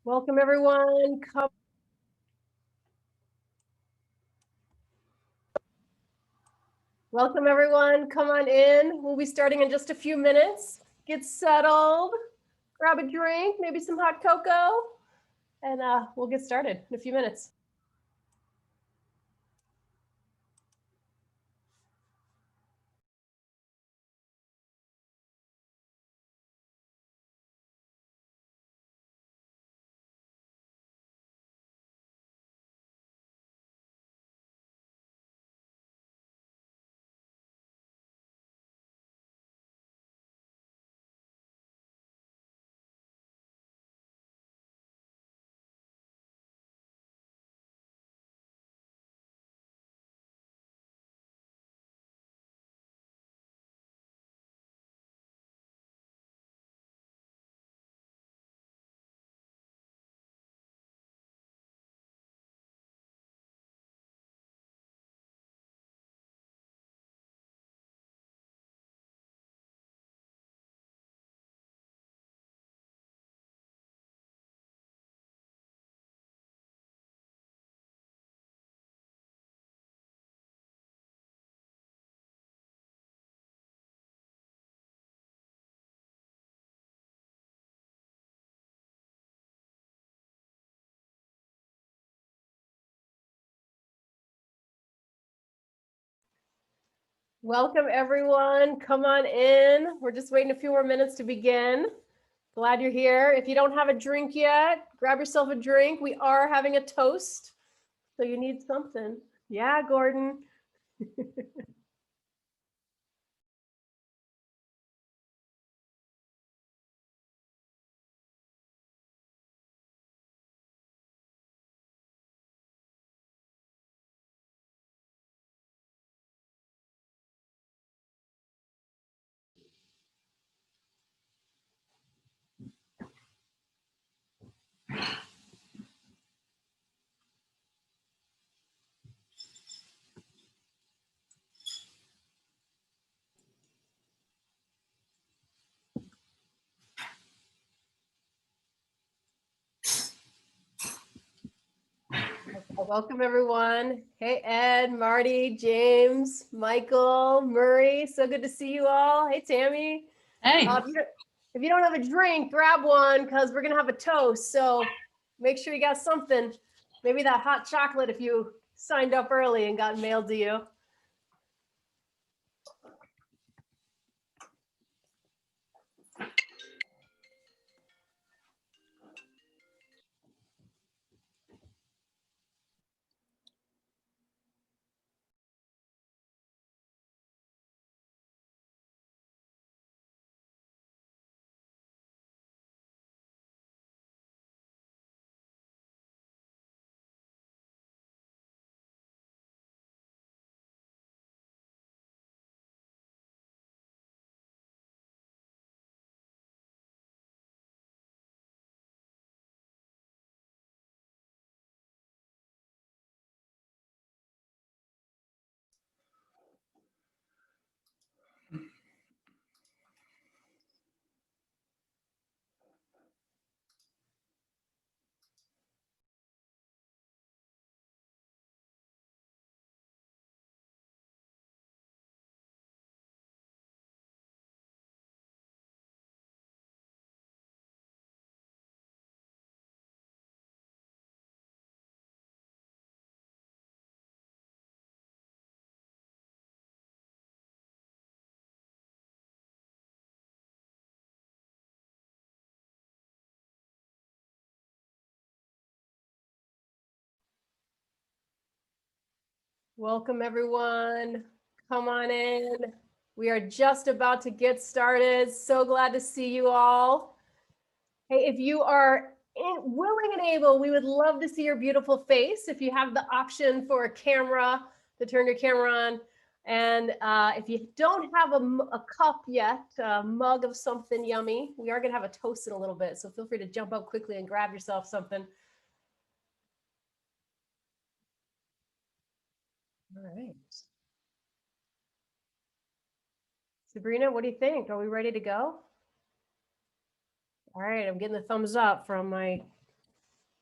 Welcome, everyone. Welcome, everyone. Come on in. We'll be starting in just a few minutes. Get settled, grab a drink, maybe some hot cocoa, and we'll get started in a few minutes. Welcome, everyone. Come on in. We're just waiting a few more minutes to begin. Glad you're here. If you don't have a drink yet, grab yourself a drink. We are having a toast, so you need something. Yeah, Gordon. Welcome, everyone. Hey, Ed, Marty, James, Michael, Murray. So good to see you all. Hey, Tammy. Hey. If you don't have a drink, grab one because we're going to have a toast. So make sure you got something. Maybe that hot chocolate if you signed up early and got mailed to you. Welcome, everyone. Come on in. We are just about to get started. So glad to see you all. Hey, if you are willing and able, we would love to see your beautiful face. If you have the option for a camera to turn your camera on. And if you don't have a cup yet, a mug of something yummy, we are going to have a toast in a little bit. So feel free to jump up quickly and grab yourself something. All right. Sabrina, what do you think? Are we ready to go? All right, I'm getting the thumbs up from my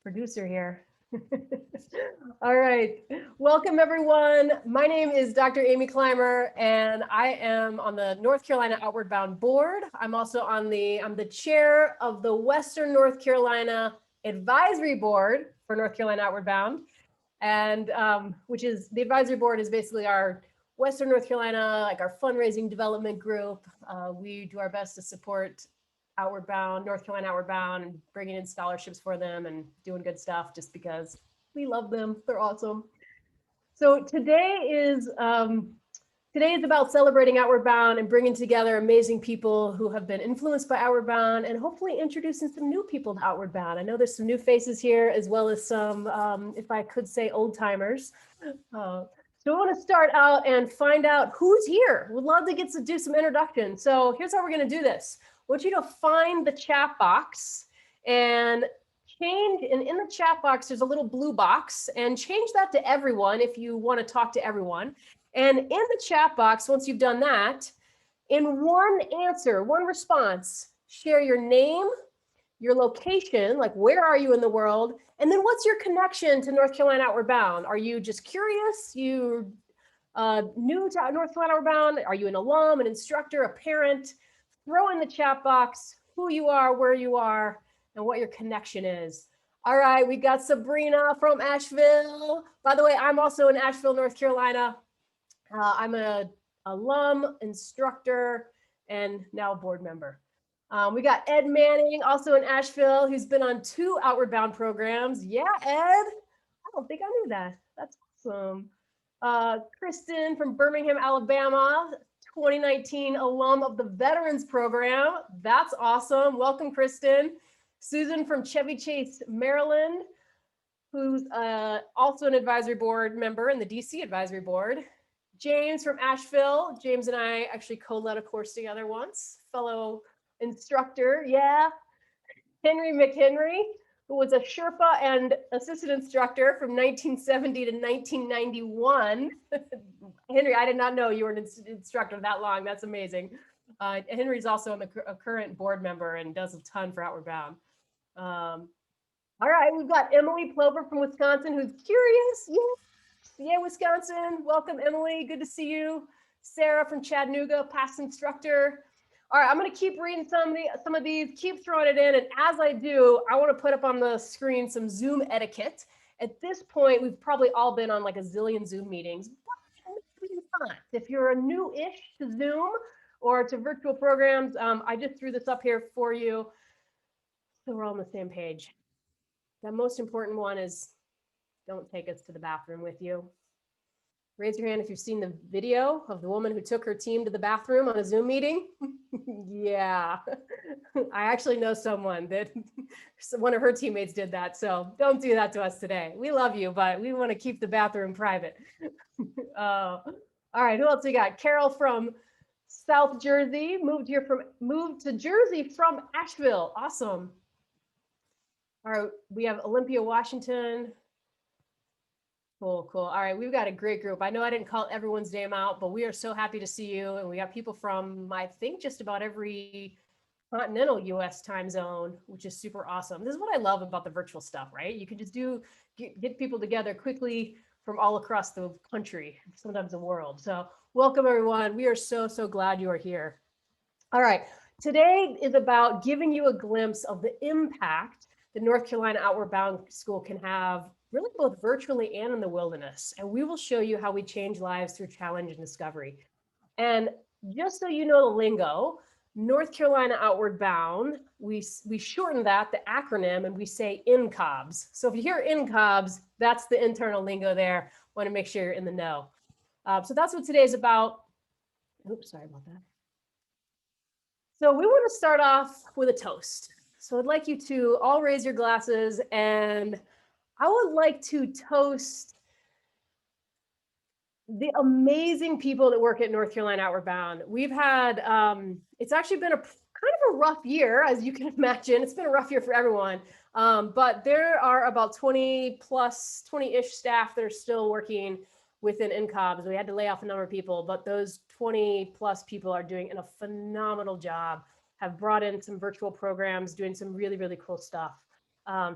producer here. All right, welcome everyone. My name is Dr. Amy Clymer, and I am on the North Carolina Outward Bound board. I'm also I'm the chair of the Western North Carolina Advisory Board for North Carolina Outward Bound, and which is the advisory board is basically our Western North Carolina, like our fundraising development group. We do our best to support Outward Bound, North Carolina Outward Bound, and bringing in scholarships for them and doing good stuff just because we love them. They're awesome. So today is about celebrating Outward Bound and bringing together amazing people who have been influenced by Outward Bound and hopefully introducing some new people to Outward Bound. I know there's some new faces here as well as some, if I could say, old timers. So we want to start out and find out who's here. We'd love to get to do some introduction. So here's how we're going to do this. I want you to find the chat box and change, and in the chat box, there's a little blue box, and change that to everyone if you want to talk to everyone. And in the chat box, once you've done that, in one answer, one response, share your name, your location, like where are you in the world, and then what's your connection to North Carolina Outward Bound? Are you just curious? You new to North Carolina Outward Bound? Are you an alum, an instructor, a parent? Throw in the chat box who you are, where you are, and what your connection is. All right, we got Sabrina from Asheville. By the way, I'm also in Asheville, North Carolina. I'm an alum, instructor, and now a board member. We got Ed Manning, also in Asheville, who's been on 2 Outward Bound programs. Yeah, Ed, I don't think I knew that. That's awesome. Kristen from Birmingham, Alabama, 2019 alum of the Veterans Program. That's awesome. Welcome, Kristen. Susan from Chevy Chase, Maryland, who's also an advisory board member in the DC Advisory Board. James from Asheville. James and I actually co-led a course together once. Fellow instructor, yeah. Henry McHenry, who was a Sherpa and assistant instructor from 1970 to 1991. Henry, I did not know you were an instructor that long. That's amazing. Henry's also a current board member and does a ton for Outward Bound. All right, we've got Emily Plover from Wisconsin, who's curious. Yeah, Wisconsin. Welcome, Emily. Good to see you. Sarah from Chattanooga, past instructor. All right, I'm going to keep reading some of these, keep throwing it in. And as I do, I want to put up on the screen some Zoom etiquette. At this point, we've probably all been on like a zillion Zoom meetings. But maybe not. If you're a new-ish to Zoom or to virtual programs, I just threw this up here for you so we're all on the same page. The most important one is don't take us to the bathroom with you. Raise your hand if you've seen the video of the woman who took her team to the bathroom on a Zoom meeting. Yeah, I actually know someone that one of her teammates did that. So don't do that to us today. We love you, but we want to keep the bathroom private. All right, who else we got? Carol from South Jersey, moved to Jersey from Asheville. Awesome. All right, we have Olympia, Washington. Cool. All right, we've got a great group. I know I didn't call everyone's name out, but we are so happy to see you. And we got people from, I think, just about every continental US time zone, which is super awesome. This is what I love about the virtual stuff, right? You can just get people together quickly from all across the country, sometimes the world. So welcome, everyone. We are so glad you are here. All right, today is about giving you a glimpse of the impact the North Carolina Outward Bound School can have, really both virtually and in the wilderness. And we will show you how we change lives through challenge and discovery. And just so you know the lingo, North Carolina Outward Bound, we shorten that, the acronym, and we say INCOBS. So if you hear INCOBS, that's the internal lingo there. Want to make sure you're in the know. So that's what today's about. Oops, sorry about that. So we want to start off with a toast. So I'd like you to all raise your glasses, and I would like to toast the amazing people that work at North Carolina Outward Bound. We've had, it's actually been kind of a rough year, as you can imagine. It's been a rough year for everyone. But there are about 20-ish staff that are still working within INCOBS. We had to lay off a number of people, but those 20+ people are doing a phenomenal job, have brought in some virtual programs, doing some really cool stuff.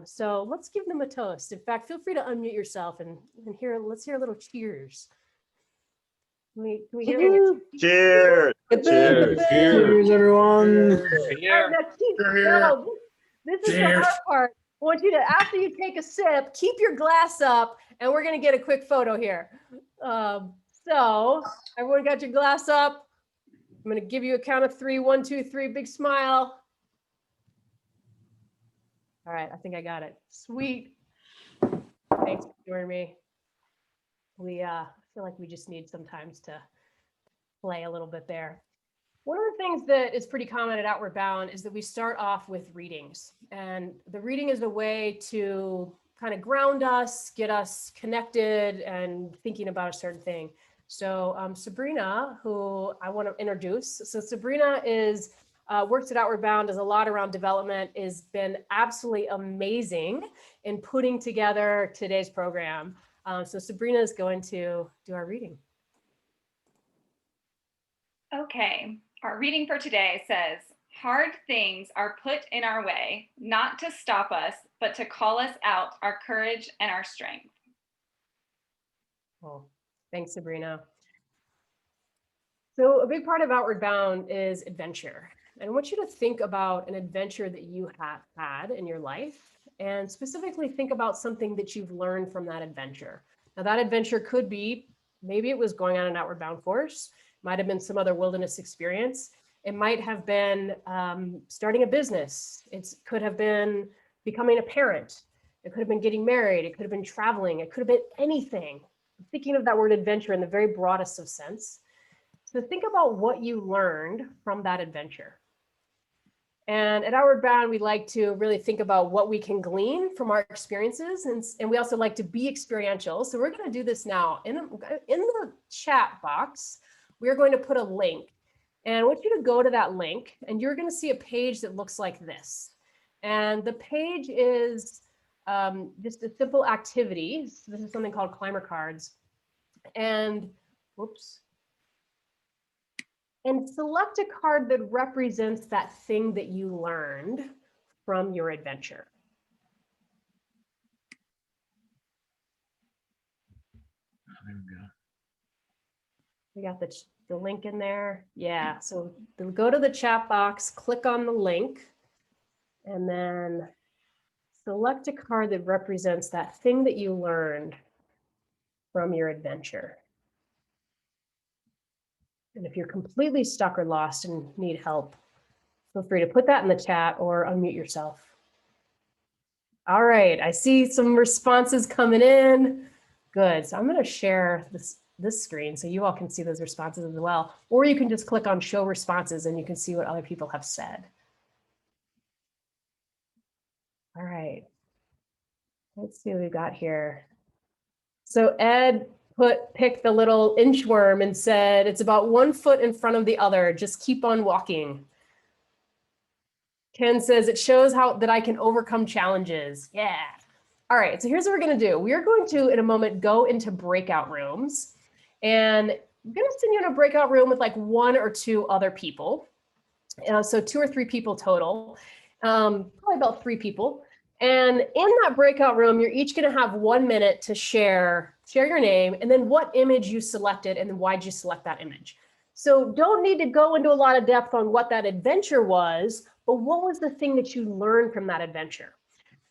So let's give them a toast. In fact, feel free to unmute yourself and let's hear a little cheers. Can we hear it? Cheers. Cheers. Cheers, everyone. All right, now, this is the hard part. I want you to, after you take a sip, keep your glass up, and we're going to get a quick photo here. So everyone got your glass up? I'm going to give you a count of 3. 1, 2, 3. Big smile. All right, I think I got it. Sweet. Thanks for joining me. We feel like we just need sometimes to play a little bit there. One of the things that is pretty common at Outward Bound is that we start off with readings. And the reading is a way to kind of ground us, get us connected and thinking about a certain thing. So Sabrina, who I want to introduce. So Sabrina is works at Outward Bound, does a lot around development, has been absolutely amazing in putting together today's program. So Sabrina is going to do our reading. Okay, our reading for today says, hard things are put in our way, not to stop us, but to call us out our courage and our strength. Oh, thanks, Sabrina. So a big part of Outward Bound is adventure. And I want you to think about an adventure that you have had in your life, and specifically think about something that you've learned from that adventure. Now that adventure could be, maybe it was going on an Outward Bound course, might have been some other wilderness experience. It might have been starting a business. It could have been becoming a parent. It could have been getting married. It could have been traveling. It could have been anything. I'm thinking of that word adventure in the very broadest of sense. So think about what you learned from that adventure. And at Outward Bound, we like to really think about what we can glean from our experiences. And we also like to be experiential. So we're going to do this now. In the chat box, we're going to put a link. And I want you to go to that link, and you're going to see a page that looks like this. And the page is just a simple activity. So this is something called Climber Cards. And whoops. And select a card that represents that thing that you learned from your adventure. There we go. We got the link in there. Yeah, so go to the chat box, click on the link, and then select a card that represents that thing that you learned from your adventure. And if you're completely stuck or lost and need help, feel free to put that in the chat or unmute yourself. All right, I see some responses coming in. Good, so I'm going to share this screen so you all can see those responses as well. Or you can just click on show responses and you can see what other people have said. All right, let's see what we got here. So Ed picked the little inchworm and said, it's about 1 foot in front of the other. Just keep on walking. Ken says, it shows that I can overcome challenges. Yeah. All right, so here's what we're going to do. We are going to, in a moment, go into breakout rooms. And I'm going to send you in a breakout room with like 1 or 2 other people. So 2 or 3 people total, probably about 3 people. And in that breakout room, you're each going to have 1 minute to share your name and then what image you selected and then why'd you select that image. So don't need to go into a lot of depth on what that adventure was, but what was the thing that you learned from that adventure?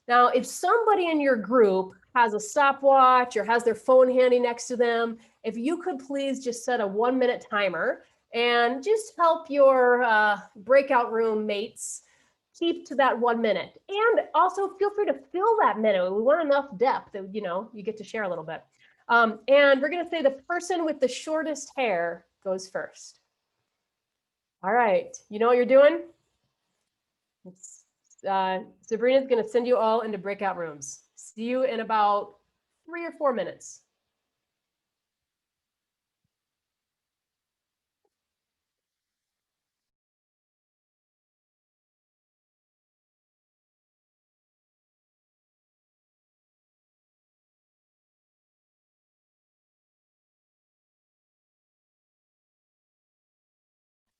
Now, if somebody in your group has a stopwatch or has their phone handy next to them, if you could please just set a 1 minute timer and just help your breakout room mates keep to that 1 minute. And also feel free to fill that minute. We want enough depth that, you get to share a little bit. And we're going to say the person with the shortest hair goes first. All right. You know what you're doing? Sabrina's going to send you all into breakout rooms. See you in about 3 or 4 minutes.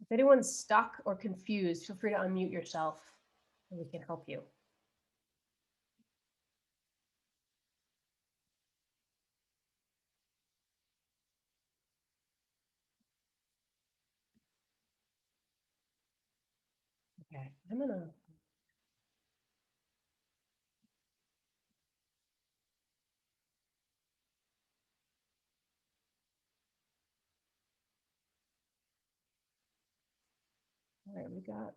If anyone's stuck or confused, feel free to unmute yourself and we can help you. Okay, I'm gonna. All right, we got.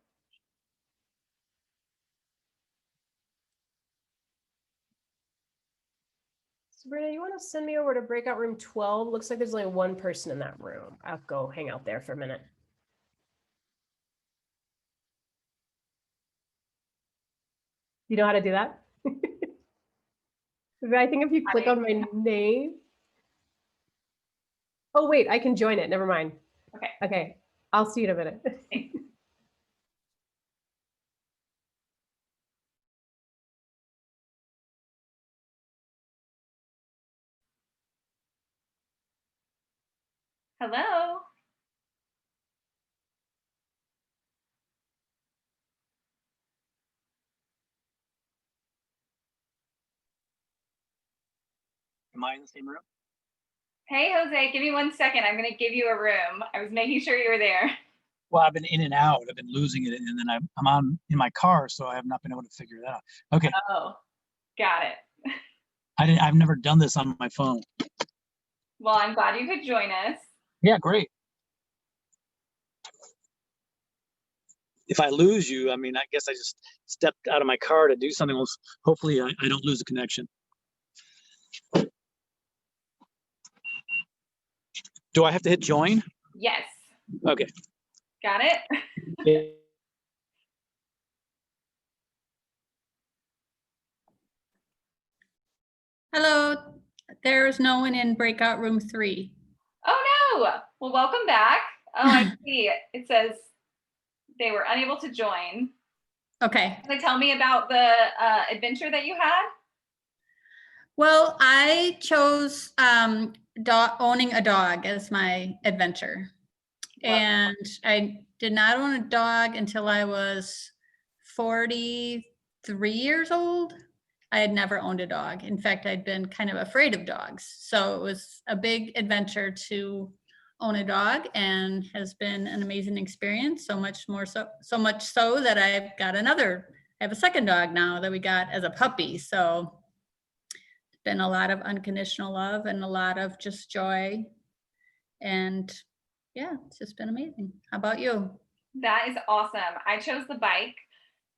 Sabrina, you want to send me over to breakout room 12? Looks like there's only one person in that room. I'll go hang out there for a minute. You know how to do that? I think if you click on my name. Oh, wait, I can join it. Never mind. Okay. Okay, I'll see you in a minute. Thanks. Hello. Am I in the same room? Hey, Jose, give me 1 second. I'm going to give you a room. I was making sure you were there. Well, I've been in and out. I've been losing it, and then I'm on in my car, so I have not been able to figure it out. Okay, Oh, got it. I've never done this on my phone. Well, I'm glad you could join us. Yeah, great. If I lose you, I mean, I guess I just stepped out of my car to do something else. Hopefully, I don't lose the connection. Do I have to hit join? Yes. Okay. Got it? Yeah. Hello, there's no one in breakout room 3. Oh, no. Well, welcome back. Oh, I see. It says they were unable to join. Okay, Can you tell me about the adventure that you had? well, I chose owning a dog as my adventure. Wow. And I did not own a dog until I was 43 years old. I had never owned a dog. In fact, I'd been kind of afraid of dogs. So it was a big adventure to own a dog and has been an amazing experience. So much so that I've got I have a second dog now that we got as a puppy. So it's been a lot of unconditional love and a lot of just joy. And yeah, it's just been amazing. How about you? That is awesome. I chose the bike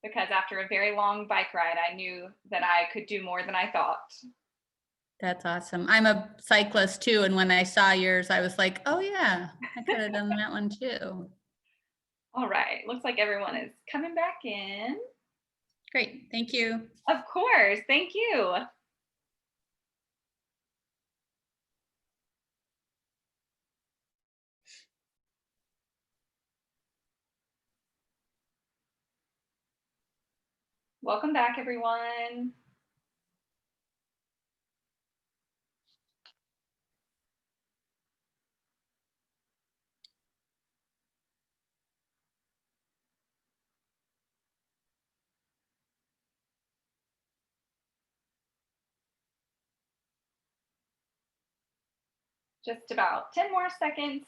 because after a very long bike ride, I knew that I could do more than I thought. That's awesome. I'm a cyclist too. And when I saw yours, I was like, oh yeah, I could have done that one too. All right. Looks like everyone is coming back in. Great. Thank you. Of course. Thank you. Welcome back, everyone. Just about 10 more seconds.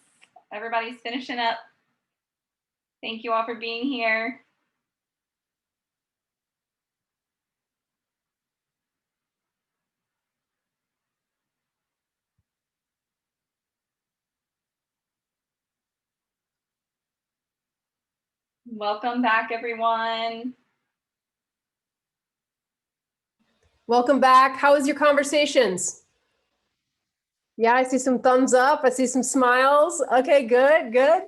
Everybody's finishing up. Thank you all for being here. Welcome back, everyone. Welcome back. How was your conversations? Yeah, I see some thumbs up. I see some smiles. Okay, good, good.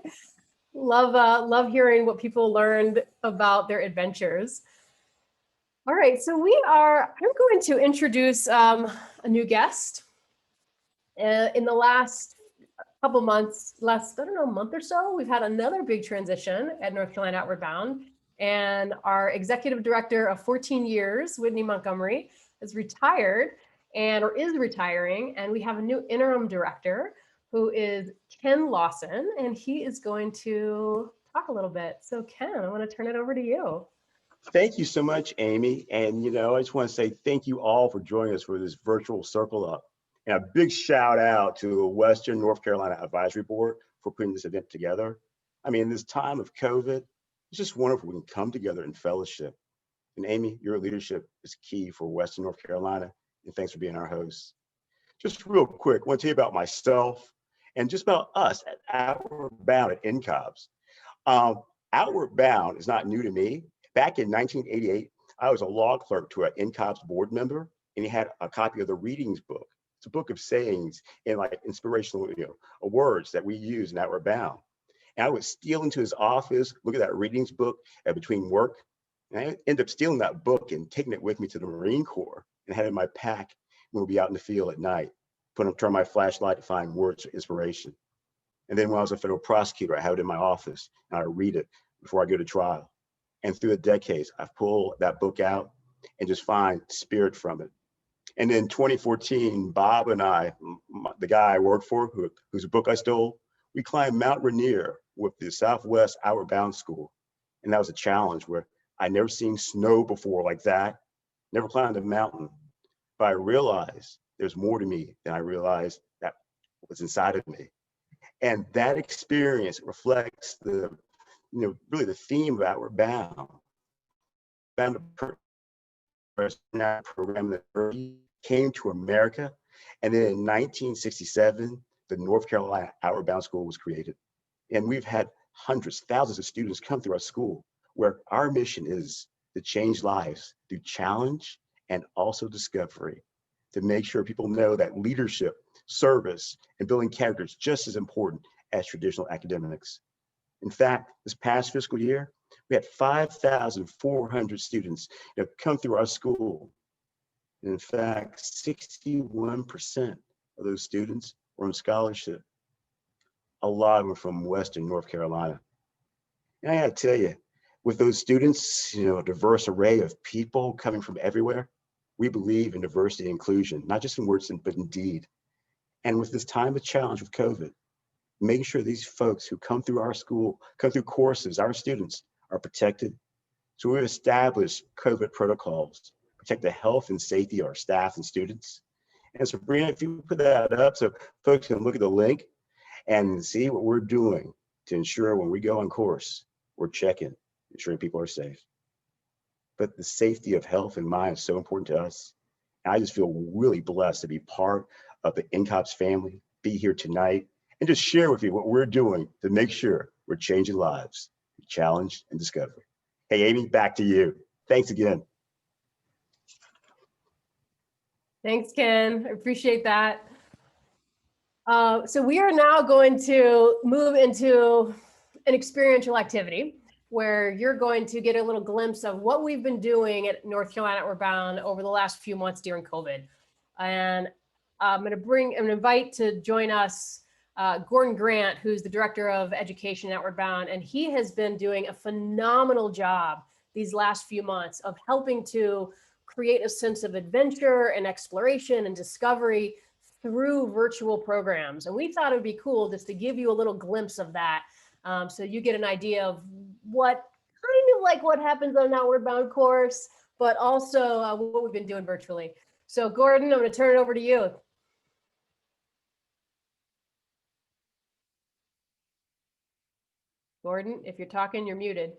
Love hearing what people learned about their adventures. All right, so I'm going to introduce a new guest. In the last couple months, I don't know, month or so, we've had another big transition at North Carolina Outward Bound. And our executive director of 14 years, Whitney Montgomery, is retired or is retiring. And we have a new interim director who is Ken Lawson, and he is going to talk a little bit. So Ken, I want to turn it over to you. Thank you so much, Amy. And, I just want to say thank you all for joining us for this virtual Circle Up. And a big shout out to Western North Carolina Advisory Board for putting this event together. I mean, in this time of COVID, It's just wonderful we can come together in fellowship. And Amy, your leadership is key for Western North Carolina, and thanks for being our host. Just real quick, I want to tell you about myself and just about us at Outward Bound at NCOBS. Outward Bound is not new to me. Back in 1988, I was a law clerk to an NCOBS board member, and he had a copy of the readings book. It's a book of sayings and like inspirational words that we use in Outward Bound. And I would steal into his office, look at that readings book between work. And I ended up stealing that book and taking it with me to the Marine Corps and had it in my pack when we'd be out in the field at night, turn my flashlight to find words of inspiration. And then when I was a federal prosecutor, I had it in my office and I read it before I go to trial. And through the decades, I've pulled that book out and just find spirit from it. And in 2014, Bob and I, the guy I worked for, whose book I stole, we climbed Mount Rainier with the Southwest Outward Bound School. And that was a challenge where I'd never seen snow before like that, never climbed a mountain. But I realized there's more to me than I realized that was inside of me. And that experience reflects the, really the theme of Outward Bound. Found a program that came to America. And then in 1967, the North Carolina Outward Bound School was created. And we've had hundreds, thousands of students come through our school, where our mission is to change lives through challenge and also discovery, to make sure people know that leadership, service, and building character is just as important as traditional academics. In fact, this past fiscal year, we had 5,400 students come through our school. And in fact, 61% of those students were on scholarship. A lot of them from Western North Carolina. And I gotta tell you, with those students, a diverse array of people coming from everywhere, we believe in diversity and inclusion, not just in words, but in deed. And with this time of challenge with COVID, making sure these folks who come through our school, come through courses, our students are protected. So we've established COVID protocols, protect the health and safety of our staff and students. And Sabrina, if you put that up so folks can look at the link and see what we're doing to ensure when we go on course, we're checking, ensuring people are safe. But the safety of health and mind is so important to us. And I just feel really blessed to be part of the NCOBS family, be here tonight, and just share with you what we're doing to make sure we're changing lives, challenge and discovery. Hey, Amy, back to you. Thanks again. Thanks, Ken. I appreciate that. So we are now going to move into an experiential activity where you're going to get a little glimpse of what we've been doing at North Carolina Outward Bound over the last few months during COVID. And I'm going to invite to join us Gordon Grant, who's the Director of Education at Outward Bound, and he has been doing a phenomenal job these last few months of helping to create a sense of adventure and exploration and discovery through virtual programs. And we thought it would be cool just to give you a little glimpse of that, so you get an idea of what kind of like what happens on an Outward Bound course, but also what we've been doing virtually. So Gordon, I'm going to turn it over to you. Gordon, if you're talking, you're muted.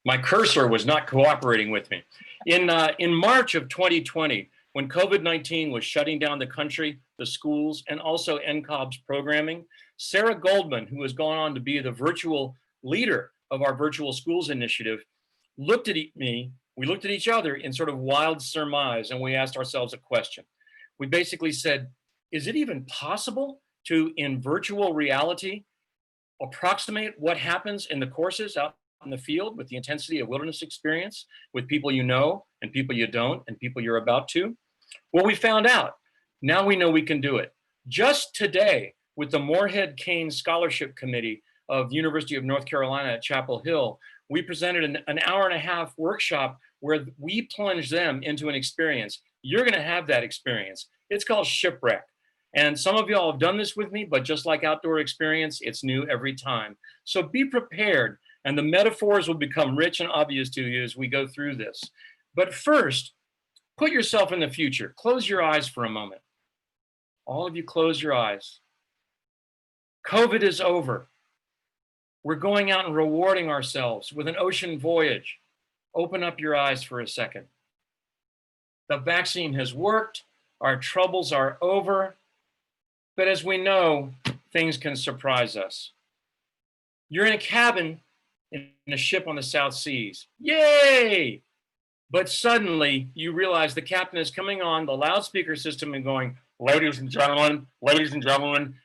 My cursor was not cooperating with me. In March of 2020, when COVID-19 was shutting down the country, the schools, and also NCOBS programming, Sarah Goldman, who has gone on to be the virtual leader of our Virtual Schools Initiative, looked at me, we looked at each other in sort of wild surmise, and we asked ourselves a question. We basically said, is it even possible to, in virtual reality, approximate what happens in the courses out in the field with the intensity of wilderness experience with people you know and people you don't and people you're about to? Well, we found out. Now we know we can do it. Just today, with the Moorhead Cain Scholarship Committee of the University of North Carolina at Chapel Hill, we presented an hour-and-a-half workshop where we plunged them into an experience. You're going to have that experience. It's called Shipwreck. And some of y'all have done this with me, but just like outdoor experience, it's new every time. So be prepared, and the metaphors will become rich and obvious to you as we go through this. But first, put yourself in the future. Close your eyes for a moment. All of you close your eyes. COVID is over. We're going out and rewarding ourselves with an ocean voyage. Open up your eyes for a second. The vaccine has worked. Our troubles are over. But as we know, things can surprise us. You're in a cabin in a ship on the South Seas. Yay! But suddenly you realize the captain is coming on the loudspeaker system and going, ladies and gentlemen,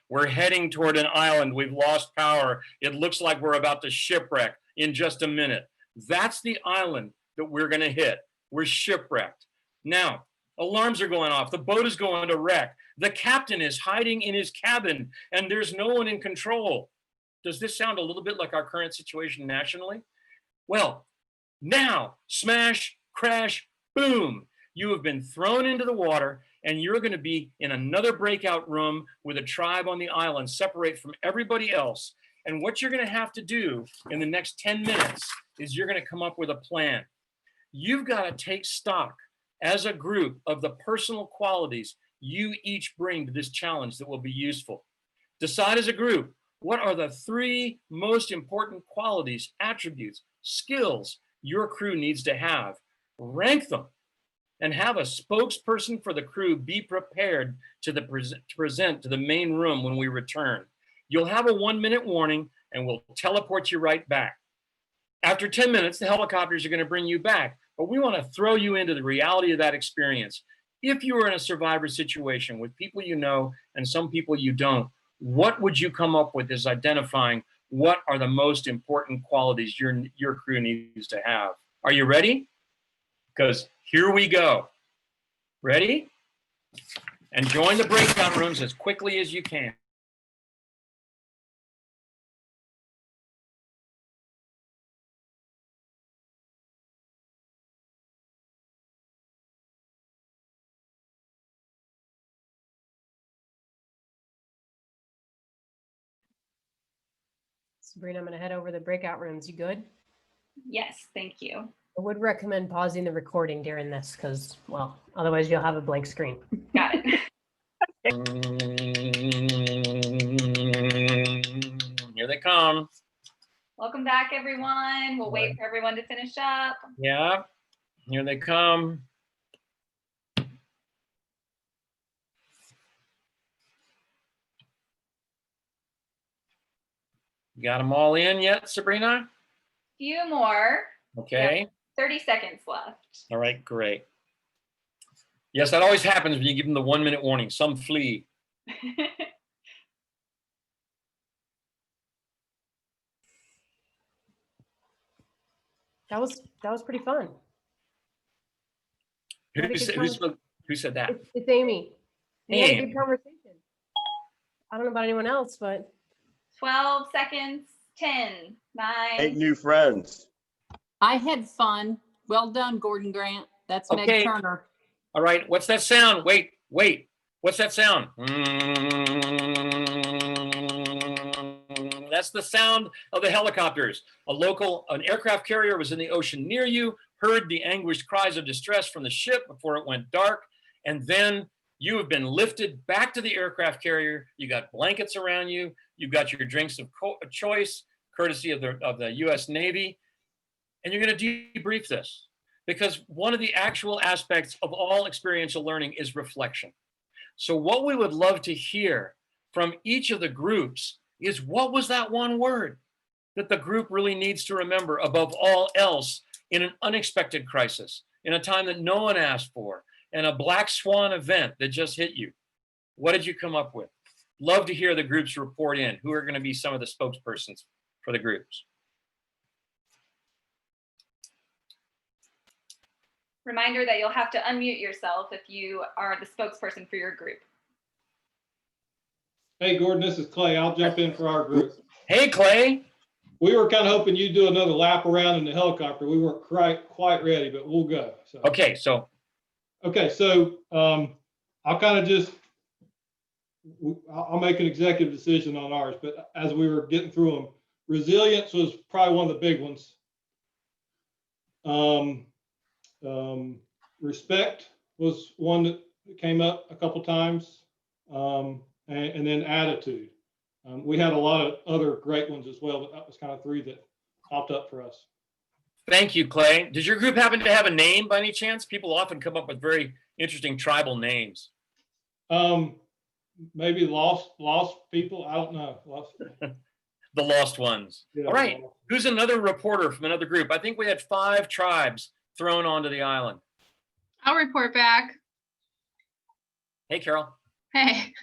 we're heading toward an island. We've lost power. It looks like we're about to shipwreck in just a minute. That's the island that we're going to hit. We're shipwrecked. Now, alarms are going off. The boat is going to wreck. The captain is hiding in his cabin and there's no one in control. Does this sound a little bit like our current situation nationally? Well, now, smash, crash, boom. You have been thrown into the water and you're going to be in another breakout room with a tribe on the island, separate from everybody else. And what you're going to have to do in the next 10 minutes is you're going to come up with a plan. You've got to take stock as a group of the personal qualities you each bring to this challenge that will be useful. Decide as a group, what are the 3 most important qualities, attributes, skills your crew needs to have? Rank them and have a spokesperson for the crew be prepared to present to the main room when we return. You'll have a 1-minute warning and we'll teleport you right back. After 10 minutes, the helicopters are going to bring you back, but we want to throw you into the reality of that experience. If you were in a survivor situation with people you know and some people you don't, what would you come up with as identifying what are the most important qualities your crew needs to have? Are you ready? Because here we go. Ready? And join the breakout rooms as quickly as you can. Sabrina, I'm going to head over the breakout rooms. You good? Yes, thank you. I would recommend pausing the recording during this because, well, otherwise you'll have a blank screen. Got it. Here they come. Welcome back, everyone. We'll wait for everyone to finish up. Yeah, here they come. You got them all in yet, Sabrina? Few more. Okay. 30 seconds left. All right, great. Yes, that always happens when you give them the 1-minute warning. Some flee. That was pretty fun. Who said that? It's Amy. We had a Amy. good conversation. I don't know about anyone else, but 12 seconds. 10, 9. 8 new friends. I had fun. Well done, Gordon Grant. That's Okay. Meg Turner. All right, what's that sound? Wait. What's that sound? That's the sound of the helicopters. An aircraft carrier was in the ocean near you, heard the anguished cries of distress from the ship before it went dark, and then you have been lifted back to the aircraft carrier. You got blankets around you. You've got your drinks of choice, courtesy of the U.S. Navy, and you're going to debrief this because one of the actual aspects of all experiential learning is reflection. So what we would love to hear from each of the groups is what was that one word that the group really needs to remember above all else in an unexpected crisis, in a time that no one asked for, and a black swan event that just hit you. What did you come up with? Love to hear the groups report in. Who are going to be some of the spokespersons for the groups? Reminder that you'll have to unmute yourself if you are the spokesperson for your group. Hey, Gordon, this is Clay. I'll jump in for our group. Hey, Clay. We were kind of hoping you'd do another lap around in the helicopter. We weren't quite ready, but we'll go. So. Okay, so I'll kind of just, I'll make an executive decision on ours, but as we were getting through them, resilience was probably one of the big ones. Respect was one that came up a couple times, and then attitude. We had a lot of other great ones as well, but that was kind of 3 that popped up for us. Thank you, Clay. Does your group happen to have a name by any chance? People often come up with very interesting tribal names. Maybe lost people. I don't know. The lost ones. Yeah, All right. Who's another reporter from another group? I think we had 5 tribes thrown onto the island. I'll report back. Hey, Carol. Hey.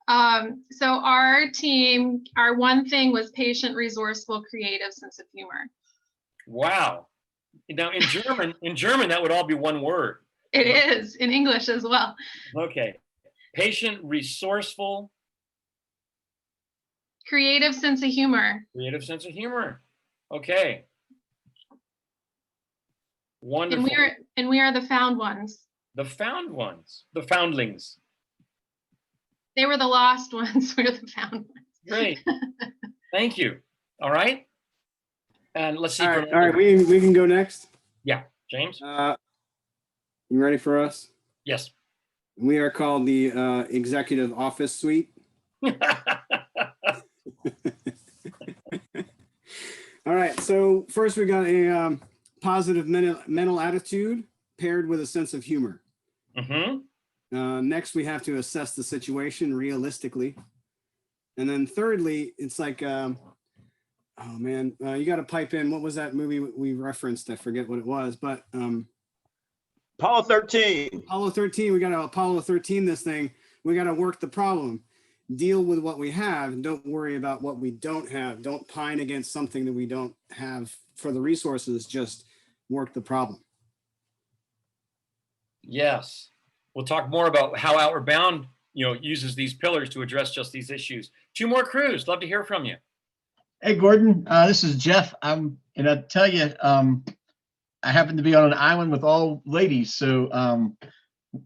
So our team, our one thing was patient, resourceful, creative, sense of humor. Wow. Now in German, that would all be one word. It is in English as well. Okay. Patient, resourceful. Creative sense of humor. Creative sense of humor. Okay. Wonderful. And we are the found ones. The found ones. The foundlings. They were the lost ones. We're the found ones. Great. Thank you. All right. And let's see. All right, we can go next. Yeah, James. You ready for us? Yes. We are called the Executive Office Suite. All right, so first we got a positive mental attitude paired with a sense of humor. Mm-hmm. Next, we have to assess the situation realistically. And then thirdly, it's like, oh man, you got to pipe in. What was that movie we referenced? I forget what it was, but Apollo 13. Apollo 13, we got to Apollo 13 this thing. We got to work the problem, deal with what we have, and don't worry about what we don't have. Don't pine against something that we don't have for the resources, just work the problem. Yes. We'll talk more about how Outward Bound, uses these pillars to address just these issues. 2 more crews. Love to hear from you. Hey, Gordon, this is Jeff. And I tell you, I happened to be on an island with all ladies, so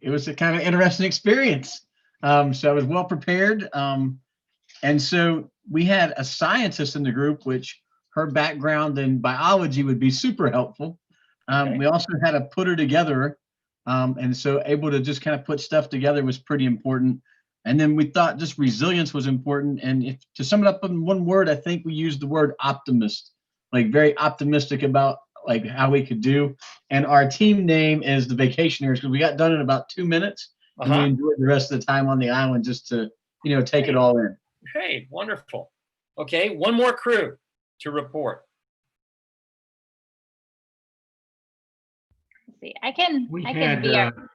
it was a kind of interesting experience. So I was well prepared. And so we had a scientist in the group, which her background in biology would be super helpful. Okay. We also had a putter together. And so able to just kind of put stuff together was pretty important. And then we thought just resilience was important. And if to sum it up in one word, I think we used the word optimist, like very optimistic about like how we could do. And our team name is the Vacationers because we got done in about 2 minutes. And we enjoyed the rest of the time on the island just to, take it all in. Great, wonderful. Okay, 1 more crew to report. Let's see, I can be our,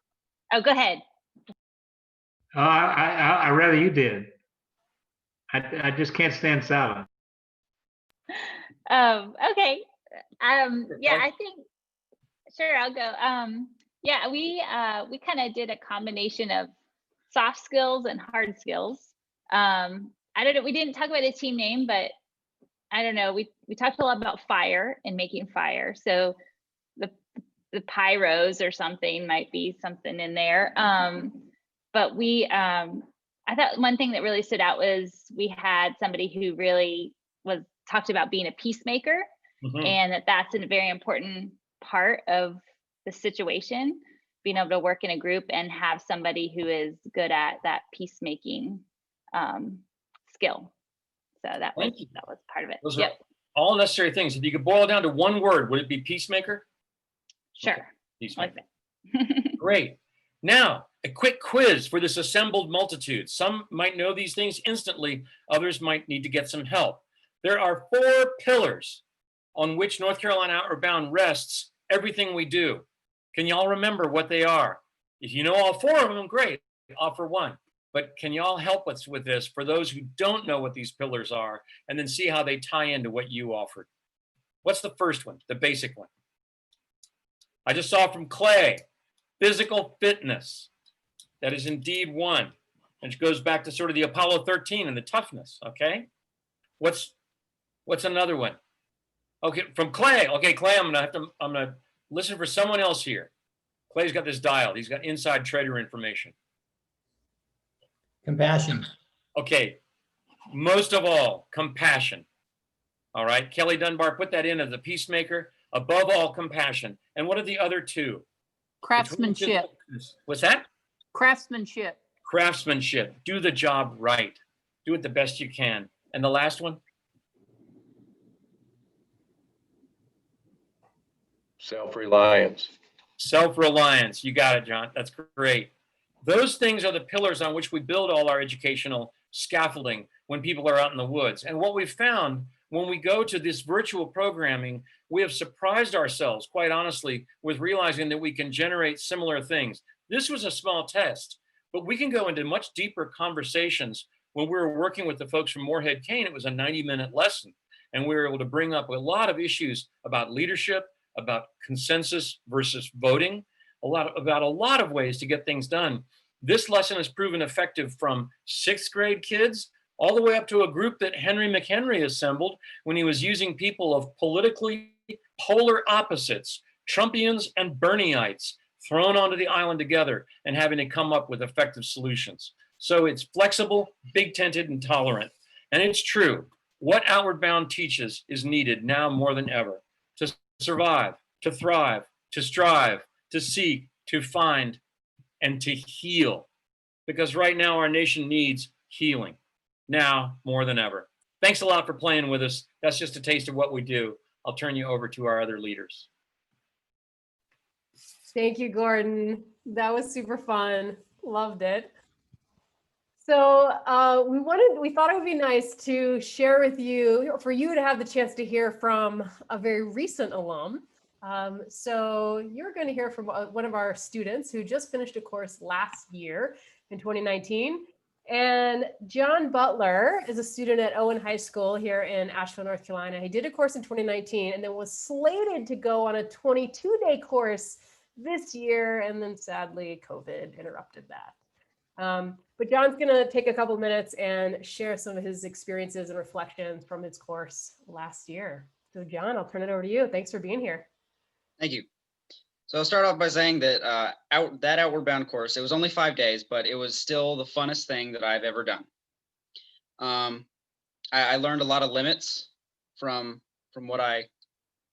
oh, go ahead. I rather you did. I just can't stand salad. Okay. Yeah, I think, sure, I'll go. Yeah, we kind of did a combination of soft skills and hard skills. I don't know, we didn't talk about the team name, but I don't know, we talked a lot about fire and making fire. So the pyros or something might be something in there. But I thought one thing that really stood out was we had somebody who really talked about being a peacemaker, and that's a very important part of the situation, being able to work in a group and have somebody who is good at that peacemaking skill. So that was part of it. Those are all necessary things. If you could boil it down to one word, would it be peacemaker? Sure. Okay. Peacemaker. Great. Now, a quick quiz for this assembled multitude. Some might know these things instantly. Others might need to get some help. There are 4 pillars on which North Carolina Outward Bound rests everything we do. Can y'all remember what they are? If you know all 4 of them, great, offer one. But can y'all help us with this for those who don't know what these pillars are, and then see how they tie into what you offered? What's the first one, the basic one? I just saw from Clay, physical fitness. That is indeed one, which goes back to sort of the Apollo 13 and the toughness, okay? What's another one? Okay, from Clay. Okay, Clay, I'm gonna listen for someone else here. Clay's got this dialed. He's got inside trader information. Compassion. Okay, most of all, compassion. All right, Kelly Dunbar, put that in as a peacemaker. Above all, compassion. And what are the other 2? Craftsmanship. What's that? Craftsmanship. Craftsmanship. Do the job right. Do it the best you can. And the last one? Self-reliance. Self-reliance. You got it, John. That's great. Those things are the pillars on which we build all our educational scaffolding when people are out in the woods. And what we've found when we go to this virtual programming, we have surprised ourselves, quite honestly, with realizing that we can generate similar things. This was a small test, but we can go into much deeper conversations. When we were working with the folks from Moorhead Cane, it was a 90-minute lesson. And we were able to bring up a lot of issues about leadership, about consensus versus voting, about a lot of ways to get things done. This lesson has proven effective from 6th grade kids all the way up to a group that Henry McHenry assembled when he was using people of politically polar opposites, Trumpians and Bernieites, thrown onto the island together and having to come up with effective solutions. So it's flexible, big tented, and tolerant. And it's true. What Outward Bound teaches is needed now more than ever to survive, to thrive, to strive, to seek, to find, and to heal. Because right now our nation needs healing, now more than ever. Thanks a lot for playing with us. That's just a taste of what we do. I'll turn you over to our other leaders. Thank you, Gordon. That was super fun. Loved it. So we thought it would be nice to share with you, for you to have the chance to hear from a very recent alum. So you're going to hear from one of our students who just finished a course last year in 2019. And John Butler is a student at Owen High School here in Asheville, North Carolina. He did a course in 2019 and then was slated to go on a 22-day course this year. And then sadly, COVID interrupted that. But John's going to take a couple minutes and share some of his experiences and reflections from his course last year. So John, I'll turn it over to you. Thanks for being here. Thank you. So I'll start off by saying that that Outward Bound course, it was only 5 days, but it was still the funnest thing that I've ever done. I learned a lot of limits from what I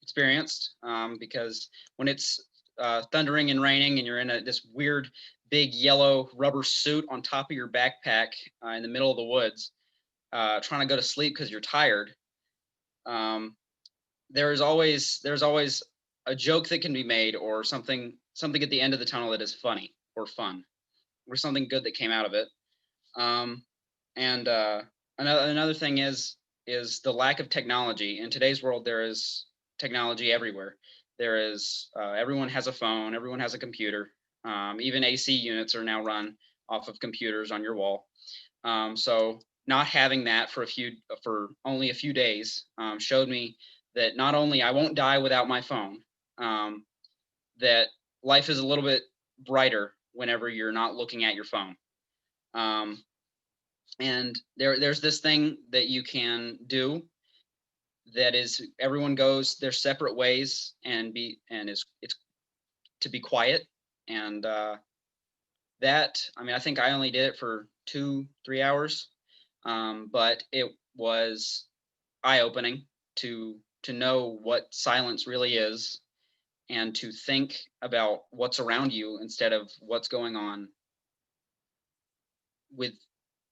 experienced, because when it's thundering and raining and you're in this weird big yellow rubber suit on top of your backpack in the middle of the woods, trying to go to sleep because you're tired, there's always a joke that can be made, or something at the end of the tunnel that is funny or fun, or something good that came out of it. Another thing is the lack of technology. In today's world, there is technology everywhere. There is everyone has a phone, everyone has a computer. Even AC units are now run off of computers on your wall. So not having that for only a few days showed me that not only I won't die without my phone, that life is a little bit brighter whenever you're not looking at your phone. And there's this thing that you can do that is, everyone goes their separate ways it's to be quiet. And I think I only did it for 2-3 hours, but it was eye-opening to know what silence really is, and to think about what's around you instead of what's going on with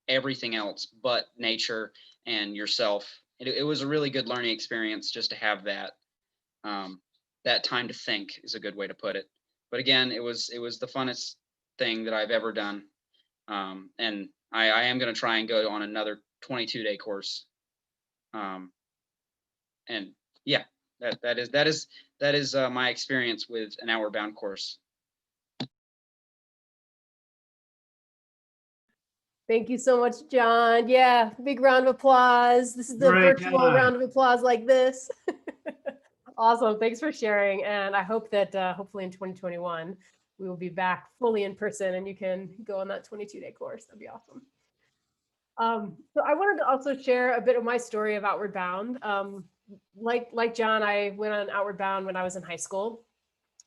everything else but nature and yourself. It was a really good learning experience just to have that. That time to think is a good way to put it. But again, it was the funnest thing that I've ever done. And I am going to try and go on another 22-day course. And yeah, that is my experience with an Outward Bound course. Thank you so much, John. Yeah, big round of applause. This is the Great virtual job. round of applause like this. Awesome. Thanks for sharing. And I hope that hopefully in 2021, we will be back fully in person and you can go on that 22-day course. That'd be awesome. So I wanted to also share a bit of my story of Outward Bound. Like John, I went on Outward Bound when I was in high school,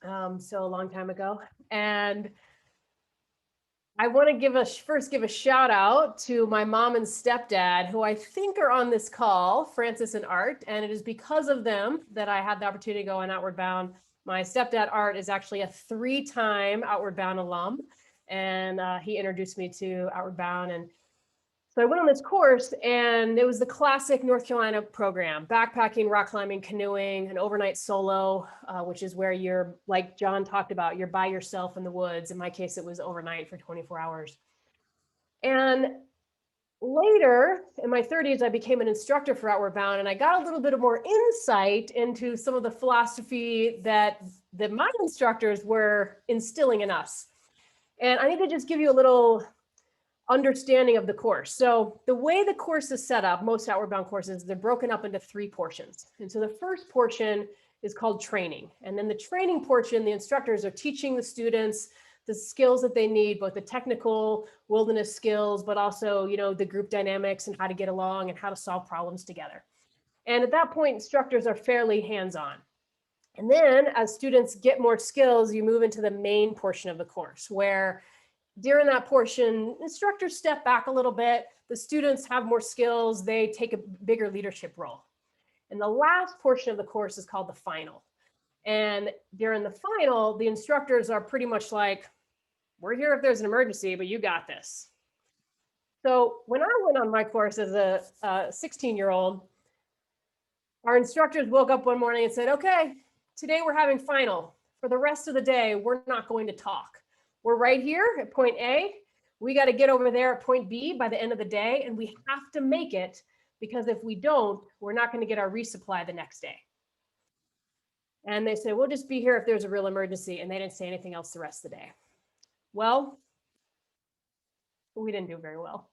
so a long time ago. And I want to first give a shout out to my mom and stepdad, who I think are on this call, Francis and Art. And it is because of them that I had the opportunity to go on Outward Bound. My stepdad, Art, is actually a 3-time Outward Bound alum. And he introduced me to Outward Bound. And So I went on this course, and it was the classic North Carolina program: backpacking, rock climbing, canoeing, an overnight solo, which is where you're, like John talked about, you're by yourself in the woods. In my case, it was overnight for 24 hours. And later in my 30s, I became an instructor for Outward Bound, and I got a little bit of more insight into some of the philosophy that my instructors were instilling in us. And I need to just give you a little understanding of the course. So the way the course is set up, most Outward Bound courses, they're broken up into 3 portions. And so the first portion is called training. And then the training portion, the instructors are teaching the students the skills that they need, both the technical wilderness skills, but also, you know, the group dynamics and how to get along and how to solve problems together. And at that point, instructors are fairly hands-on. And then as students get more skills, you move into the main portion of the course, where during that portion, instructors step back a little bit, the students have more skills, they take a bigger leadership role. And the last portion of the course is called the final. And during the final, the instructors are pretty much like, we're here if there's an emergency, but you got this. So when I went on my course as a 16-year-old, our instructors woke up one morning and said, okay, today we're having final. For the rest of the day, we're not going to talk. We're right here at point A. We got to get over there at point B by the end of the day, and we have to make it, because if we don't, we're not going to get our resupply the next day. And they said, we'll just be here if there's a real emergency. And they didn't say anything else the rest of the day. Well, we didn't do very well.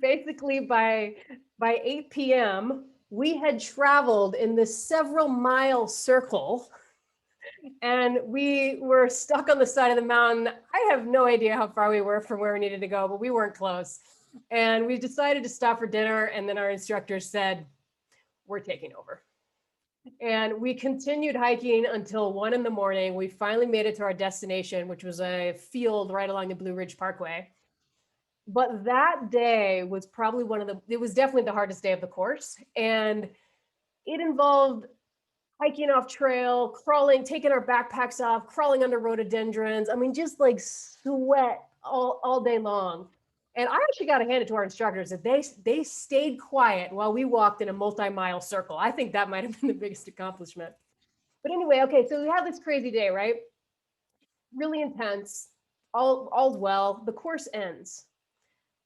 Basically, by 8 p.m., we had traveled in this several-mile circle, and we were stuck on the side of the mountain. I have no idea how far we were from where we needed to go, but we weren't close. And we decided to stop for dinner, and then our instructors said, we're taking over. And we continued hiking until 1 in the morning. We finally made it to our destination, which was a field right along the Blue Ridge Parkway. But that day was probably it was definitely the hardest day of the course. And it involved hiking off trail, crawling, taking our backpacks off, crawling under rhododendrons. I mean, just like sweat all day long. And I actually got to hand it to our instructors that they stayed quiet while we walked in a multi-mile circle. I think that might have been the biggest accomplishment. But anyway, okay, so we have this crazy day, right? Really intense, all's well. The course ends.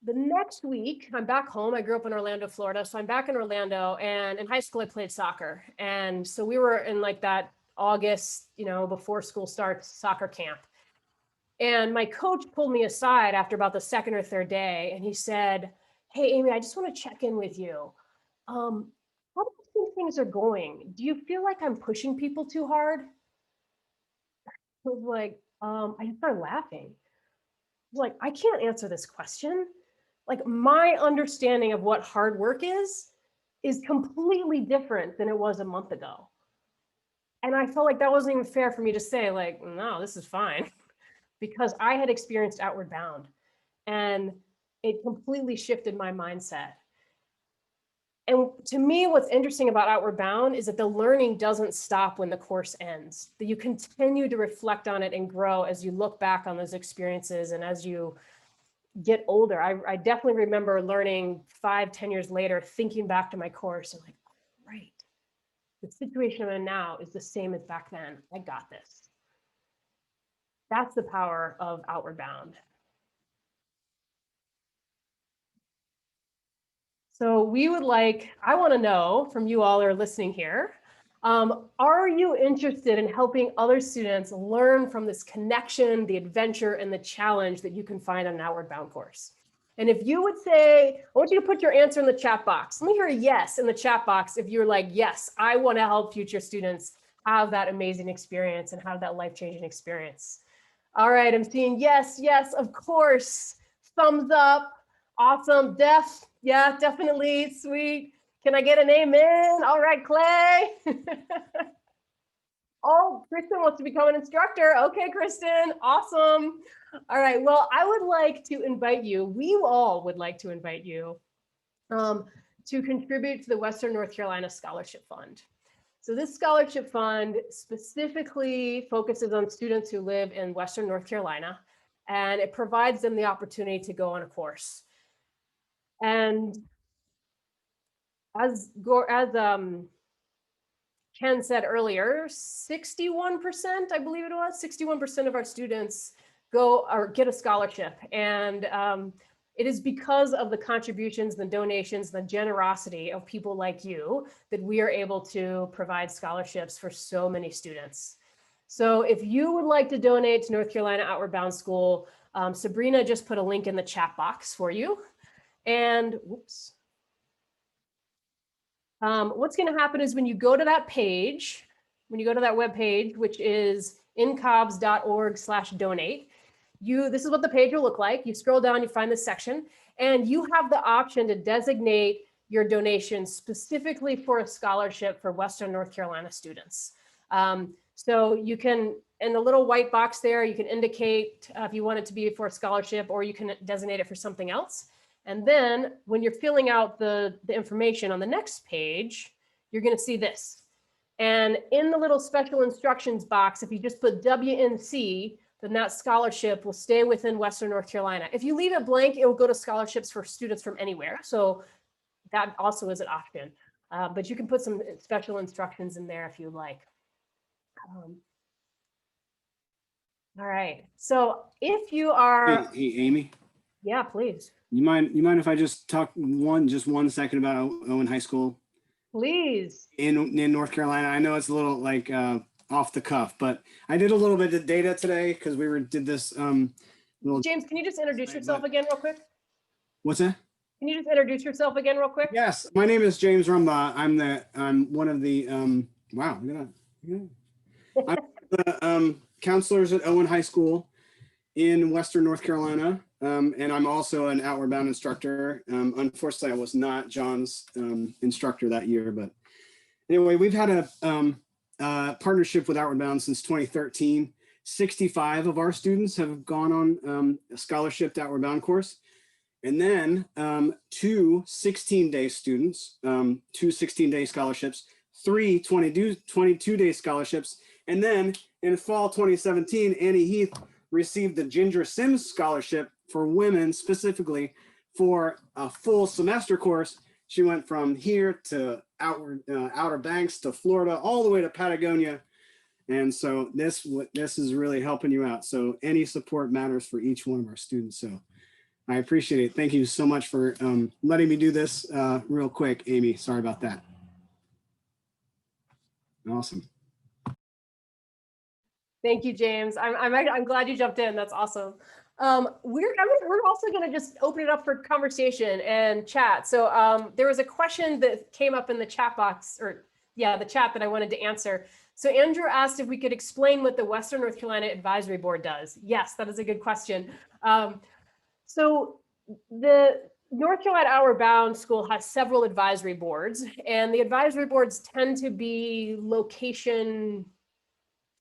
The next week, I'm back home. I grew up in Orlando, Florida. So I'm back in Orlando, and in high school, I played soccer. And so we were in like that August, you know, before school starts, soccer camp. And my coach pulled me aside after about the 2nd or 3rd day, and he said, hey, Amy, I just want to check in with you. How do you think things are going? Do you feel like I'm pushing people too hard? I was like, I just started laughing. I was like, I can't answer this question. Like, my understanding of what hard work is completely different than it was a month ago. And I felt like that wasn't even fair for me to say, like, no, this is fine. Because I had experienced Outward Bound, and it completely shifted my mindset. And to me, what's interesting about Outward Bound is that the learning doesn't stop when the course ends, that you continue to reflect on it and grow as you look back on those experiences and as you get older. I definitely remember learning 5-10 years later, thinking back to my course and like, right, the situation I'm in now is the same as back then. I got this. That's the power of Outward Bound. So I want to know from you all who are listening here, are you interested in helping other students learn from this connection, the adventure, and the challenge that you can find on an Outward Bound course? And if you would say, I want you to put your answer in the chat box. Let me hear a yes in the chat box if you're like, yes, I want to help future students have that amazing experience and have that life-changing experience. All right, I'm seeing yes, yes, of course. Thumbs up. Awesome. Def, yeah, definitely. Sweet. Can I get an amen? All right, Clay. Oh, Kristen wants to become an instructor. Okay, Kristen. Awesome. All right. Well, I would like to invite you. We all would like to invite you to contribute to the Western North Carolina Scholarship Fund. So this scholarship fund specifically focuses on students who live in Western North Carolina. and it provides them the opportunity to go on a course. And as Ken said earlier, 61%, I believe it was, 61% of our students go or get a scholarship. And it is because of the contributions, the donations, the generosity of people like you that we are able to provide scholarships for so many students. So if you would like to donate to North Carolina Outward Bound School, Sabrina just put a link in the chat box for you. And whoops. What's going to happen is when you go to that page, when you go to that web page, which is ncobbs.org/donate, this is what the page will look like. You scroll down, you find this section, and you have the option to designate your donation specifically for a scholarship for Western North Carolina students. So you can, in the little white box there, you can indicate if you want it to be for a scholarship, or you can designate it for something else. And then when you're filling out the information on the next page, you're going to see this. And in the little special instructions box, if you just put WNC, then that scholarship will stay within Western North Carolina. If you leave it blank, it will go to scholarships for students from anywhere. So that also is an option. But you can put some special instructions in there if you like. All right. So if you are, Hey, Amy. Yeah, please. You mind if I just talk just 1 second about Owen High School? Please. In North Carolina? I know it's a little like off the cuff, but I did a little bit of data today because we did this little. James, can you just introduce yourself again real quick? What's that? Can you just introduce yourself again real quick? Yes, my name is James Rumbaugh. I'm one of the wow, I'm the counselors at Owen High School in Western North Carolina. And I'm also an Outward Bound instructor. Unfortunately, I was not John's instructor that year, but anyway, we've had a partnership with Outward Bound since 2013. 65 of our students have gone on a scholarship to Outward Bound course. And then 2 16-day students, 2 16-day scholarships, 3 22-day scholarships. And then in fall 2017, Annie Heath received the Ginger Sims Scholarship for women, specifically for a full semester course. She went from here to Outer Banks to Florida, all the way to Patagonia. And so this is really helping you out. So any support matters for each one of our students. So I appreciate it. Thank you so much for letting me do this real quick, Amy. Sorry about that. Awesome. Thank you, James. I'm glad you jumped in. That's awesome. We're also going to just open it up for conversation and chat. So there was a question that came up in the chat box, or yeah, the chat that I wanted to answer. So Andrew asked if we could explain what the Western North Carolina Advisory Board does. Yes, that is a good question. So the North Carolina Outward Bound School has several advisory boards, and the advisory boards tend to be location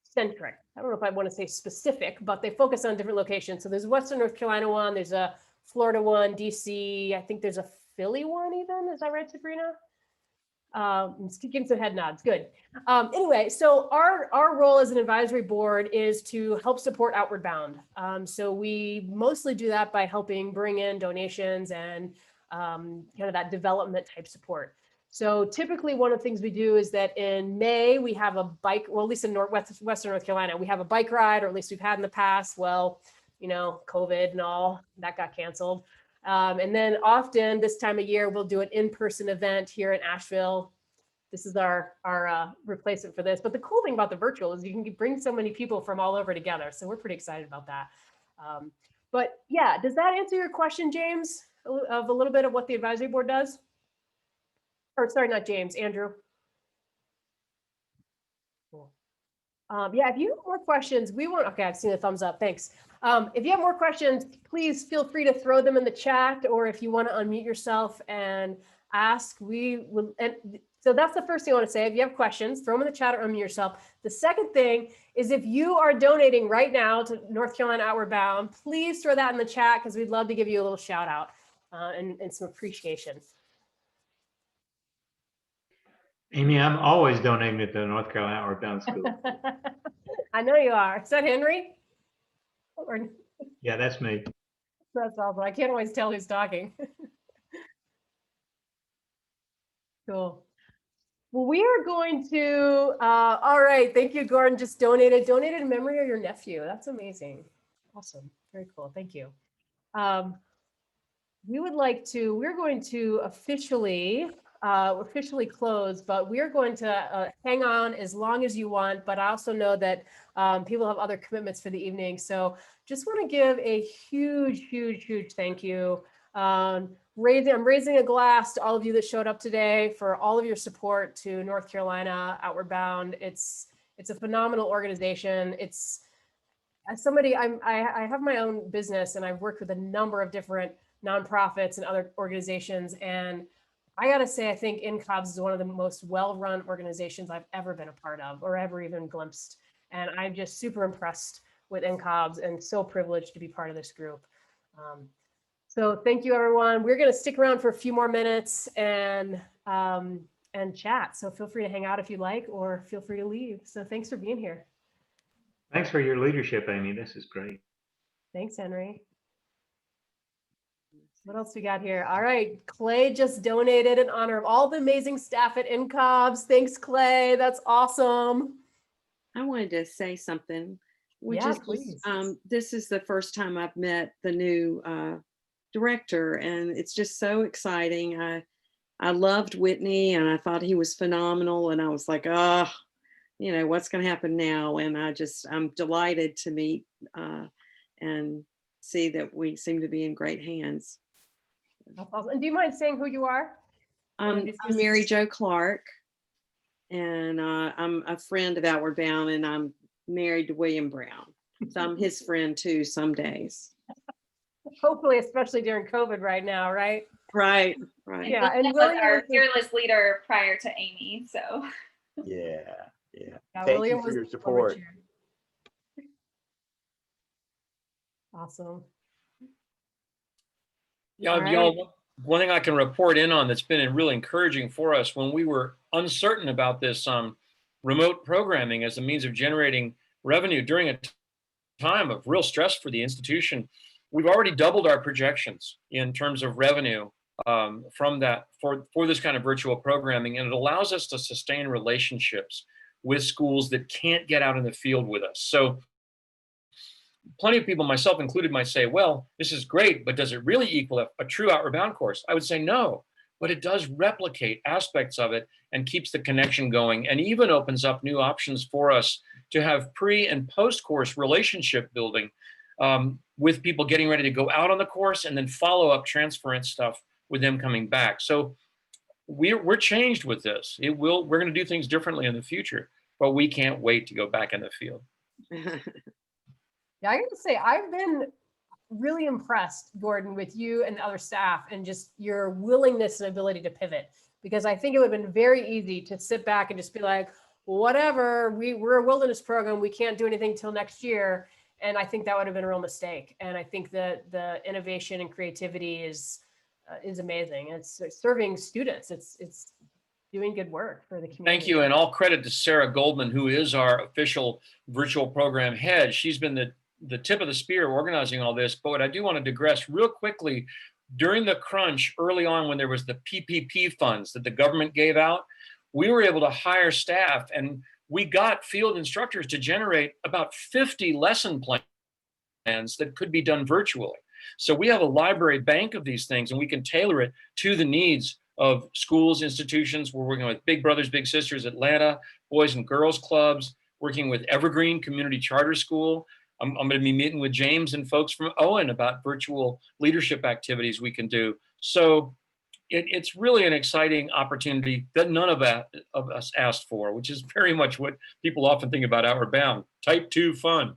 centric. I don't know if I want to say specific, but they focus on different locations. So there's Western North Carolina one, there's a Florida one, DC, I think there's a Philly one even. Is that right, Sabrina? I'm getting some head nods, good. Anyway, so our role as an advisory board is to help support Outward Bound. So we mostly do that by helping bring in donations and kind of that development type support. So typically one of the things we do is that in May, we have a bike, well, at least in Western North Carolina, we have a bike ride, or at least we've had in the past. Well, you know, COVID and all, that got canceled. And then often this time of year, we'll do an in-person event here in Asheville. This is our replacement for this. But the cool thing about the virtual is you can bring so many people from all over together. So we're pretty excited about that. But yeah, does that answer your question, James, of a little bit of what the advisory board does? Or sorry, not James, Andrew. Cool. Yeah, if you have more questions, okay, I've seen the thumbs up, thanks. If you have more questions, please feel free to throw them in the chat, or if you want to unmute yourself and ask, we will. And so that's the first thing I want to say. If you have questions, throw them in the chat or unmute yourself. The second thing is, if you are donating right now to North Carolina Outward Bound, please throw that in the chat, because we'd love to give you a little shout out and some appreciation. Amy, I'm always donating to the North Carolina Outward Bound School. I know you are. Is that Henry? Or Yeah, that's me. That's awesome. I can't always tell who's talking. Cool. Well, we are going to, all right. Thank you, Gordon. Just donated in memory of your nephew. That's amazing. Awesome. Very cool. Thank you. We're going to officially close, but we're going to hang on as long as you want. But I also know that people have other commitments for the evening. So just want to give a huge thank you. I'm raising a glass to all of you that showed up today for all of your support to North Carolina Outward Bound. It's a phenomenal organization. It's as somebody, I have my own business and I've worked with a number of different nonprofits and other organizations. And I gotta say, I think NCOBS is one of the most well-run organizations I've ever been a part of or ever even glimpsed. And I'm just super impressed with NCOBS and so privileged to be part of this group. So thank you, everyone. We're gonna stick around for a few more minutes and chat. So feel free to hang out if you like, or feel free to leave. So thanks for being here. Thanks for your leadership, Amy. This is great. Thanks, Henry. What else we got here? All right, Clay just donated in honor of all the amazing staff at NCOBS. Thanks, Clay. That's awesome. I wanted to say something. Yeah, please. This is the first time I've met the new director, and it's just so exciting. I loved Whitney, and I thought he was phenomenal, and I was like, oh, you know, what's going to happen now? And I'm delighted to meet and see that we seem to be in great hands. And do you mind saying who you are? I'm Mary Jo Clark, and I'm a friend of Outward Bound, and I'm married to William Brown. So I'm his friend too some days. Hopefully, especially during COVID right now, right? Right. Yeah, and William was our fearless leader prior to Amy, so. Yeah. Yeah, Thank William you for was your the support. chair. Awesome. Yeah, All right. y'all, one thing I can report in on that's been really encouraging for us when we were uncertain about this remote programming as a means of generating revenue during a time of real stress for the institution, we've already doubled our projections in terms of revenue from that for this kind of virtual programming, and it allows us to sustain relationships with schools that can't get out in the field with us. So plenty of people, myself included, might say, well, this is great, but does it really equal a true Outward Bound course? I would say no, but it does replicate aspects of it and keeps the connection going, and even opens up new options for us to have pre and post-course relationship building with people getting ready to go out on the course, and then follow up transference stuff with them coming back. So we're changed with this. We're going to do things differently in the future, but we can't wait to go back in the field. Yeah, I gotta say, I've been really impressed, Gordon, with you and the other staff and just your willingness and ability to pivot, because I think it would have been very easy to sit back and just be like, whatever, we're a wilderness program, we can't do anything till next year. And I think that would have been a real mistake. And I think that the innovation and creativity is amazing. It's serving students. It's doing good work for the community. Thank you, and all credit to Sarah Goldman, who is our official virtual program head. She's been the tip of the spear organizing all this. But what I do want to digress real quickly, during the crunch early on when there was the PPP funds that the government gave out, we were able to hire staff, and we got field instructors to generate about 50 lesson plans that could be done virtually. So we have a library bank of these things, and we can tailor it to the needs of schools, institutions. We're working with Big Brothers Big Sisters Atlanta, Boys and Girls Clubs, working with Evergreen Community Charter School. I'm going to be meeting with James and folks from Owen about virtual leadership activities we can do. So it's really an exciting opportunity that none of us asked for, which is very much what people often think about Outward Bound. Type 2 fun.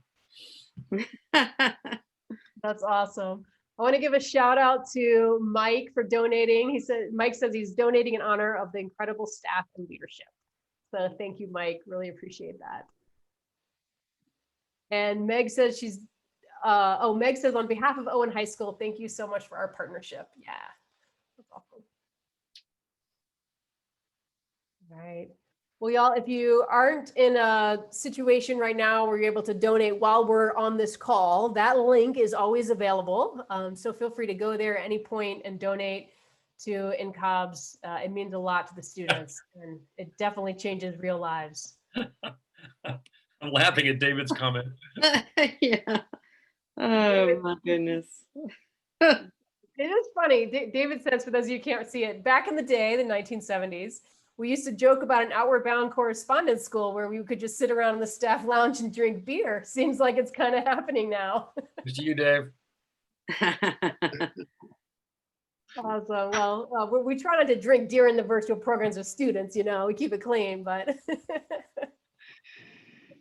That's awesome. I want to give a shout out to Mike for donating. Mike says he's donating in honor of the incredible staff and leadership. So thank you, Mike. Really appreciate that. And Meg says Meg says on behalf of Owen High School, thank you so much for our partnership. Yeah, that's awesome. All right. Well, y'all, if you aren't in a situation right now where you're able to donate while we're on this call, that link is always available. So feel free to go there at any point and donate to NCOBS. It means a lot to the students, and it definitely changes real lives. I'm laughing at David's comment. Yeah. Oh, my goodness. It is funny. David says, for those of you who can't see it, back in the day, the 1970s, we used to joke about an Outward Bound correspondence school where we could just sit around in the staff lounge and drink beer. Seems like it's kind of happening now. It's you, Dave. Awesome. Well, we try not to drink during the virtual programs with students, we keep it clean, but.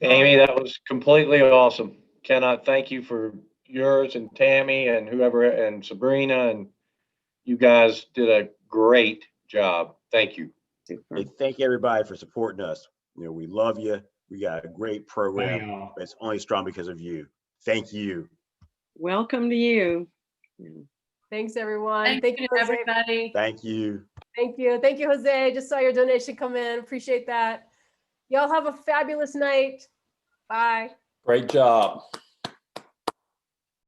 Amy, that was completely awesome. Cannot thank you for yours and Tammy and whoever and Sabrina, and you guys did a great job. Thank you. Hey, thank everybody for supporting us. We love you. We got a great program. It's only strong because of you. Thank you. Welcome to you. Thanks, everyone. Thank you, Jose. everybody. Thank you. Thank you. Thank you, Jose. Just saw your donation come in. Appreciate that. Y'all have a fabulous night. Bye. Great job.